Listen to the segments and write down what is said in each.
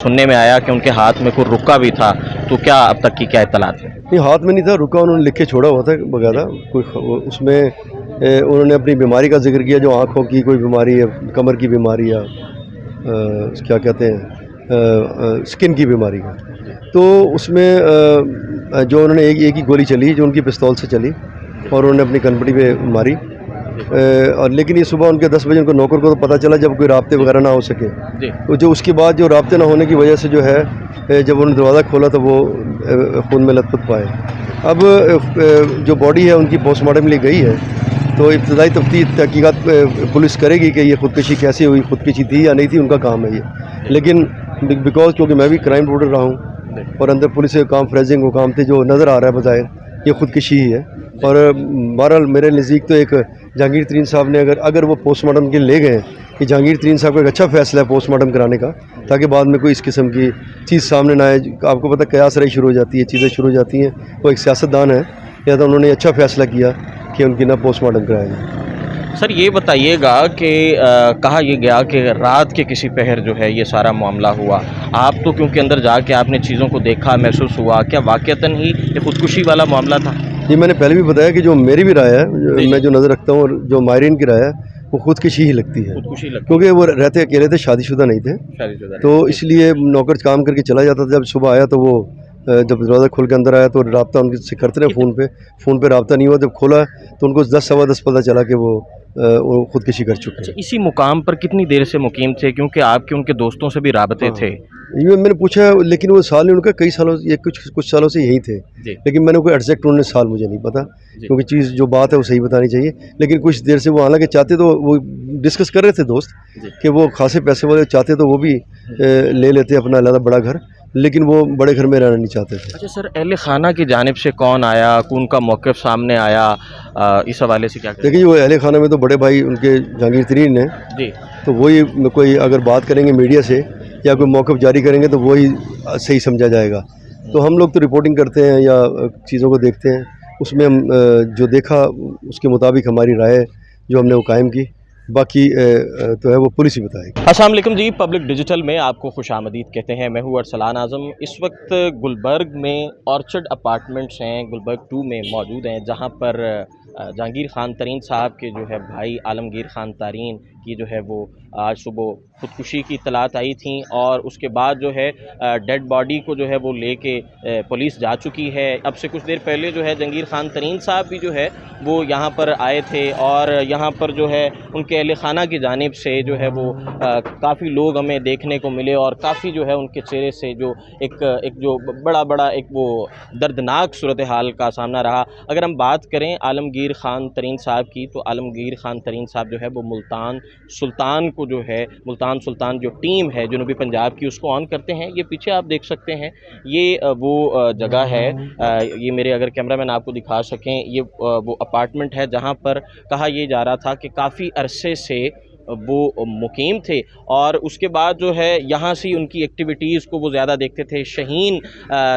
सुनने में आया कि उनके हाथ में कोई रुक्का भी था, तो क्या अब तक की क्या इत्तलात है? नहीं, हाथ में नहीं था रुका, उन्होंने लिख के छोड़ा हुआ था बकायदा। कोई उसमें उन्होंने अपनी बीमारी का जिक्र किया, जो आँखों की कोई बीमारी है, कमर की बीमारी या क्या कहते हैं स्किन की बीमारी का। तो उसमें जो उन्होंने एक ही गोली चली जो उनकी पिस्तौल से चली और उन्होंने अपनी कनपटी पे मारी। और लेकिन ये सुबह उनके 10 बजे उनको नौकर को तो पता चला जब कोई राब्ते वगैरह ना हो सके। तो जो उसके बाद जो राब्ते ना होने की वजह से जो है जब उन्होंने दरवाज़ा खोला तो वो खून में लथपथ पाए। अब जो बॉडी है उनकी पोस्टमार्टम लिए गई है, तो इब्तदाई तफ्तीश तहकीकात पुलिस करेगी कि ये ख़ुदकशी कैसे हुई, ख़ुदकशी थी या नहीं थी, उनका काम है ये। लेकिन बिकॉज क्योंकि मैं भी क्राइम रिपोर्टर रहा हूँ और अंदर पुलिस के काम फ्रेजिंग वो काम थे, जो नज़र आ रहा है बज़ाहिर ये ख़ुदकशी ही है। और बहरहाल मेरे नज़दीक तो एक जहांगीर तरीन साहब ने अगर वो पोस्टमार्टम के ले गए कि जहांगीर तरीन साहब का एक अच्छा फ़ैसला है पोस्टमार्टम कराने का, ताकि बाद में कोई इस किस्म की चीज़ सामने ना आए। आपको पता कयास रही शुरू हो जाती है, चीज़ें शुरू हो जाती हैं। वो एक सियासतदान है, या तो उन्होंने अच्छा फ़ैसला किया कि उनकी ना पोस्टमार्टम कराया जाए। सर ये बताइएगा कि कहा यह गया कि रात के किसी पहर जो है ये सारा मामला हुआ, आप तो क्योंकि अंदर जाके आपने चीज़ों को देखा, महसूस हुआ, क्या वाक़तन ही ये ख़ुदकुशी वाला मामला था? ये मैंने पहले भी बताया कि जो मेरी भी राय है, मैं जो नज़र रखता हूँ और जो माहिरीन की राय है, वो ख़ुदकशी ही लगती है। क्योंकि वो रहते अकेले थे, शादीशुदा नहीं थे, तो इसलिए नौकर काम करके चला जाता था। जब सुबह आया तो वो जब दरवाज़ा खोल के अंदर आया तो रब्ता उनसे करते रहे फ़ोन पे रब्ता नहीं हुआ। जब खोला तो उनको 10 सवा 10 पता चला कि वो ख़ुदकशी कर चुके हैं। इसी मुकाम पर कितनी देर से मुकीम थे, क्योंकि आपके उनके दोस्तों से भी राबते थे? ये मैंने पूछा, लेकिन वो साल नहीं उनका, कई सालों ये कुछ सालों से यही थे, लेकिन मैंने कोई एग्जैक्ट उन्होंने साल मुझे नहीं पता, क्योंकि चीज़ जो बात है वो सही बतानी चाहिए। लेकिन कुछ देर से वो हालांकि चाहते तो वो डिस्कस कर रहे थे दोस्त कि वो खासे पैसे वाले चाहते तो वो भी ले लेते अपना अलग बड़ा घर, लेकिन वो बड़े घर में रहना नहीं चाहते थे। अच्छा सर, अहले खाना की जानिब से कौन आया, उनका मौक़िफ़ सामने आया, इस हवाले से क्या कहें? देखिए, वो अहले खाना में तो बड़े भाई उनके जहांगीर तरीन हैं जी, तो वही कोई अगर बात करेंगे मीडिया से या कोई मौक़िफ़ जारी करेंगे तो वही सही समझा जाएगा। तो हम लोग तो रिपोर्टिंग करते हैं या चीज़ों को देखते हैं, उसमें हम जो देखा उसके मुताबिक हमारी राय जो हमने वो कायम की, बाकी तो है वो पुलिस ही बताएगी। अस्सलाम वालेकुम जी, पब्लिक डिजिटल में आपको खुशामदीद कहते हैं। मैं हूँ अरसलान आज़म। इस वक्त गुलबर्ग में ऑर्चर्ड अपार्टमेंट्स हैं, गुलबर्ग 2 में मौजूद हैं, जहाँ पर जहांगीर खान तरीन साहब के जो है भाई आलमगीर खान तारीन की जो है वो आज सुबह ख़ुदकुशी की इत्तलात आई थी, और उसके बाद जो है डेड बॉडी को जो है वो लेके पुलिस जा चुकी है। अब से कुछ देर पहले जो है जहांगीर खान तरीन साहब भी जो है वो यहाँ पर आए थे, और यहाँ पर जो है उनके अहले खाना की जानिब से जो है वो काफ़ी लोग हमें देखने को मिले, और काफ़ी जो है उनके चेहरे से जो एक जो बड़ा एक वो दर्दनाक सूरत हाल का सामना रहा। अगर हम बात करें आलमगीर खान तरीन साहब की, तो आलमगीर खान तरीन साहब जो है वो मुल्तान सुल्तान को जो है मुल्तान सुल्तान जो टीम है जनूबी पंजाब की, उसको ऑन करते हैं। ये पीछे आप देख सकते हैं, ये वो जगह है, ये मेरे अगर कैमरामैन आपको दिखा सकें, ये वो अपार्टमेंट है जहाँ पर कहा यह जा रहा था कि काफ़ी अरसे से वो मुकीम थे, और उसके बाद जो है यहाँ से उनकी एक्टिविटीज़ को वो ज़्यादा देखते थे। शहीन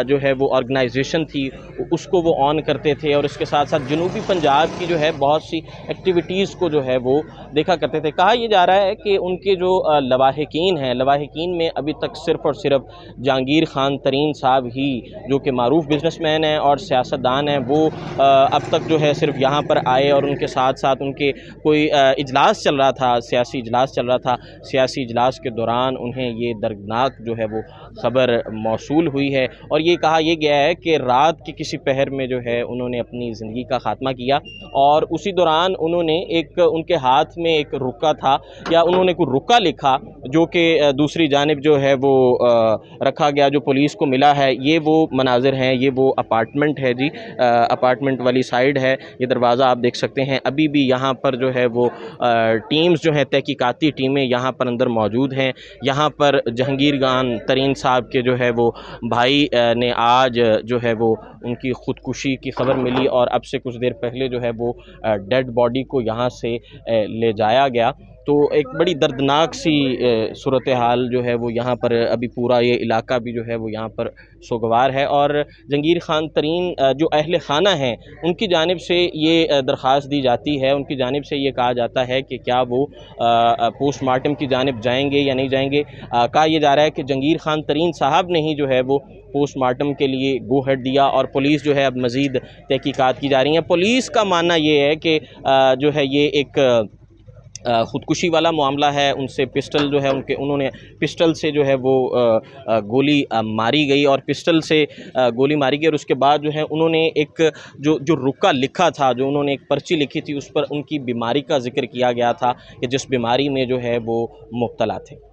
जो है वो ऑर्गेनाइजेशन थी, उसको वो ऑन करते थे, और इसके साथ साथ जनूबी पंजाब की जो है बहुत सी एक्टिविटीज़ को जो है वो देखा करते थे। कहा यह जा रहा है कि उनके जो लवाहिकीन हैं, लवाहिकीन में अभी तक सिर्फ़ और सिर्फ जहांगीर खान तरीन साहब ही, जो कि मारूफ बिजनेसमैन हैं और सियासतदान हैं, वो अब तक जो है सिर्फ यहाँ पर आए, और उनके साथ साथ उनके कोई इजलास चल रहा था, सियासी इजलास चल रहा था। सियासी इजलास के दौरान उन्हें ये दर्दनाक जो है वो ख़बर मौसूल हुई है, और ये कहा यह गया है कि रात के किसी पहर में जो है उन्होंने अपनी ज़िंदगी का ख़ात्मा किया, और उसी दौरान उन्होंने उनके हाथ में एक रुक्का था, या उन्होंने कोई रुक्का लिखा, जो कि दूसरी जानिब जो है वो रखा गया, जो पुलिस को मिला है। ये वो मनाजिर हैं, ये वो अपार्टमेंट है जी, अपार्टमेंट वाली साइड है, ये दरवाज़ा आप देख सकते हैं। अभी भी यहाँ पर जो है वो टीम्स जो हैं, तहकीकाती टीमें यहाँ पर अंदर मौजूद हैं। यहाँ पर जहांगीर खान तरीन साहब के जो है वो भाई ने आज जो है वो उनकी ख़ुदकुशी की ख़बर मिली, और अब से कुछ देर पहले जो है वो डेड बॉडी को यहाँ से ले जाया गया। تو ایک بڑی دردناک سی صورتحال جو ہے وہ یہاں پر ابھی پورا یہ علاقہ بھی جو ہے وہ یہاں پر سوگوار ہے، اور جہانگیر خان ترین جو اہل خانہ ہیں ان کی جانب سے یہ درخواست دی جاتی ہے، ان کی جانب سے یہ کہا جاتا ہے کہ کیا وہ پوسٹ مارٹم کی جانب جائیں گے یا نہیں جائیں گے۔ کہا یہ جا رہا ہے کہ جہانگیر خان ترین صاحب نے ہی جو ہے وہ پوسٹ مارٹم کے لیے گو ہیڈ دیا، اور پولیس جو ہے اب مزید تحقیقات کی جا رہی ہیں۔ پولیس کا ماننا یہ ہے کہ جو ہے یہ ایک خودکشی والا معاملہ ہے، ان سے پسٹل جو ہے انہوں نے پسٹل سے جو ہے وہ گولی ماری گئی، اور پسٹل سے گولی ماری گئی، اور اس کے بعد جو ہے انہوں نے ایک جو رکا لکھا تھا، جو انہوں نے ایک پرچی لکھی تھی، اس پر ان کی بیماری کا ذکر کیا گیا تھا کہ جس بیماری میں جو ہے وہ مبتلا تھے۔